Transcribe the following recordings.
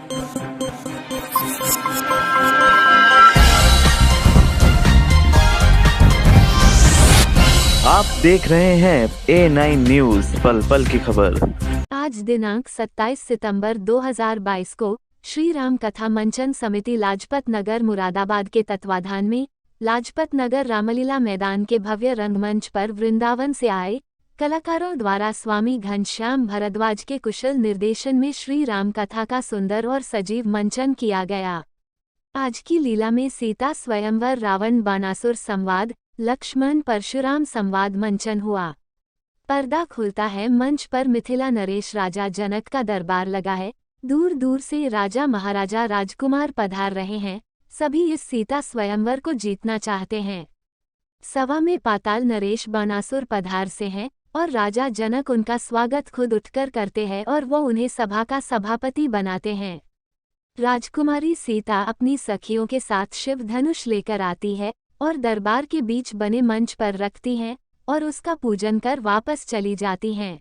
आप देख रहे हैं A9 न्यूज़, पल पल की खबर। आज दिनांक 27 सितंबर 2022 को श्री राम कथा मंचन समिति लाजपत नगर मुरादाबाद के तत्वाधान में लाजपत नगर रामलीला मैदान के भव्य रंगमंच पर वृंदावन से आए कलाकारों द्वारा स्वामी घनश्याम भरद्वाज के कुशल निर्देशन में श्री राम कथा का सुंदर और सजीव मंचन किया गया। आज की लीला में सीता स्वयंवर, रावण बानासुर संवाद, लक्ष्मण परशुराम संवाद मंचन हुआ। पर्दा खुलता है, मंच पर मिथिला नरेश राजा जनक का दरबार लगा है। दूर दूर से राजा महाराजा राजकुमार पधार रहे हैं। सभी इस सीता स्वयंवर को जीतना चाहते हैं। सभा में पाताल नरेश बानासुर पधार से हैं और राजा जनक उनका स्वागत खुद उठकर करते हैं और वो उन्हें सभा का सभापति बनाते हैं। राजकुमारी सीता अपनी सखियों के साथ शिव धनुष लेकर आती है और दरबार के बीच बने मंच पर रखती हैं और उसका पूजन कर वापस चली जाती हैं।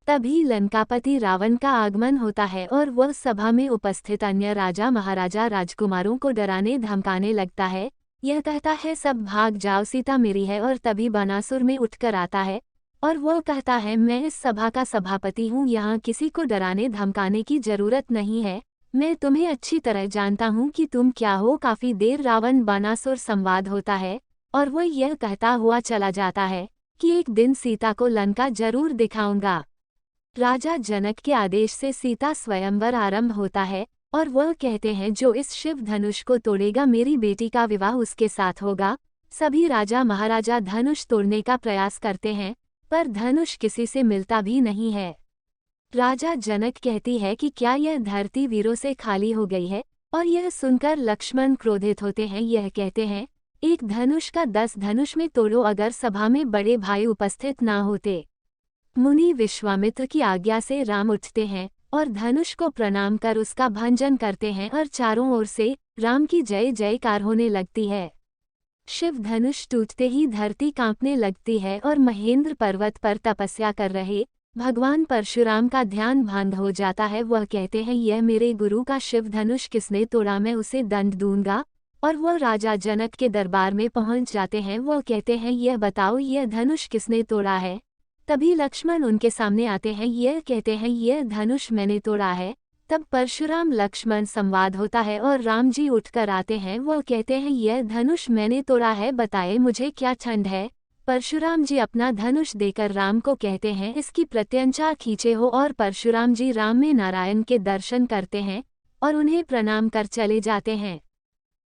तभी लंकापति रावण का आगमन होता है और वह सभा में उपस्थित अन्य राजा महाराजा राजकुमारों को डराने धमकाने लगता है। यह कहता है, सब भाग जाओ, सीता मेरी है। और तभी बानासुर में उठकर आता है और वह कहता है, मैं इस सभा का सभापति हूँ, यहाँ किसी को डराने धमकाने की जरूरत नहीं है। मैं तुम्हें अच्छी तरह जानता हूँ कि तुम क्या हो। काफी देर रावण बानासुर संवाद होता है और वह यह कहता हुआ चला जाता है कि एक दिन सीता को लंका जरूर दिखाऊंगा। राजा जनक के आदेश से सीता स्वयंवर आरंभ होता है और वह कहते हैं, जो इस शिव धनुष को तोड़ेगा मेरी बेटी का विवाह उसके साथ होगा। सभी राजा महाराजा धनुष तोड़ने का प्रयास करते हैं पर धनुष किसी से मिलता भी नहीं है। राजा जनक कहती है कि क्या यह धरती वीरों से खाली हो गई है, और यह सुनकर लक्ष्मण क्रोधित होते हैं। यह कहते हैं, एक धनुष का 10 धनुष में तोड़ो, अगर सभा में बड़े भाई उपस्थित ना होते। मुनि विश्वामित्र की आज्ञा से राम उठते हैं और धनुष को प्रणाम कर उसका भंजन करते हैं और चारों ओर से राम की जय जयकार होने लगती है। शिव धनुष टूटते ही धरती कांपने लगती है और महेंद्र पर्वत पर तपस्या कर रहे भगवान परशुराम का ध्यान भंग हो जाता है। वह कहते हैं, यह मेरे गुरु का शिव धनुष किसने तोड़ा, मैं उसे दंड दूंगा। और वह राजा जनक के दरबार में पहुंच जाते हैं। वह कहते हैं, यह बताओ, यह धनुष किसने तोड़ा है। तभी लक्ष्मण उनके सामने आते हैं। यह कहते हैं, यह धनुष मैंने तोड़ा है। तब परशुराम लक्ष्मण संवाद होता है और राम जी उठकर आते हैं। वह कहते हैं, यह धनुष मैंने तोड़ा है, बताए मुझे क्या ठंड है। परशुराम जी अपना धनुष देकर राम को कहते हैं, इसकी प्रत्यंचा खींचे हो। और परशुराम जी राम में नारायण के दर्शन करते हैं और उन्हें प्रणाम कर चले जाते हैं।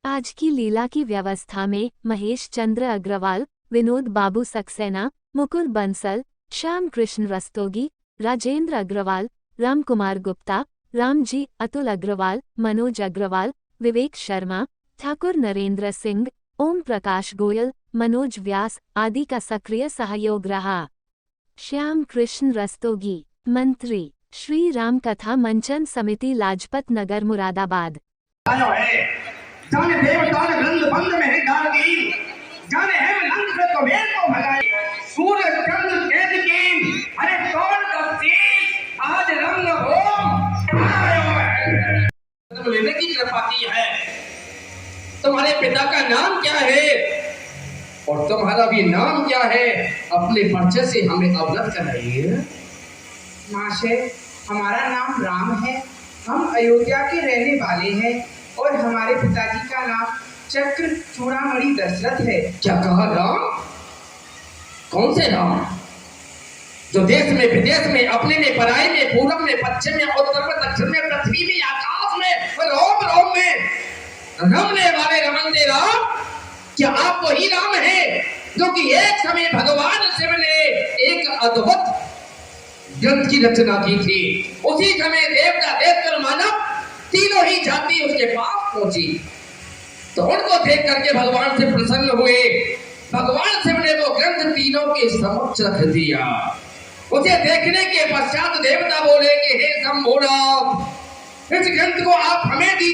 आज की लीला की व्यवस्था में महेश चंद्र अग्रवाल, विनोद बाबू सक्सेना, मुकुल बंसल, श्याम कृष्ण रस्तोगी, राजेंद्र अग्रवाल, राम कुमार गुप्ता, रामजी, अतुल अग्रवाल, मनोज अग्रवाल, विवेक शर्मा, ठाकुर नरेंद्र सिंह, ओम प्रकाश गोयल, मनोज व्यास आदि का सक्रिय सहयोग रहा। श्याम कृष्ण रस्तोगी, मंत्री, श्री राम कथा मंचन समिति लाजपत नगर मुरादाबाद। जाने देवता ने ग्रंथ बंद में है डाल दी, जाने है लंक से तो वेद को भगाए। सूर्य चंद्र तेज की अरे कौन कस्ती आज रंग हो लेने की कृपा की है। तुम्हारे पिता का नाम क्या है और तुम्हारा भी नाम क्या है, अपने परिचय से हमें अवगत कराइए। माशे, हमारा नाम राम है। हम अयोध्या के रहने वाले हैं और हमारे पिताजी का नाम चक्र चूड़ामणि दशरथ है। क्या कहा राम? कौन से राम? जो देश में विदेश में, अपने में पराये में, पूरब में पश्चिम में, उत्तर में दक्षिण में, पृथ्वी में, आकाश में, रोम रोम में रमने वाले रमनदे राम। क्या आप वही राम है जो कि एक समय भगवान शिव ने एक अद्भुत ग्रंथ की रचना की थी? उसी समय देवता देवतर मानव तीनों ही जाति उसके पास पहुंची तो उनको देख करके भगवान से प्रसन्न हुए। भगवान शिव ने वो ग्रंथ तीनों के समक्ष रख दिया। उसे देखने के पश्चात देवता बोले कि हे शंभुनाथ, इस ग्रंथ को आप हमें दीजिए।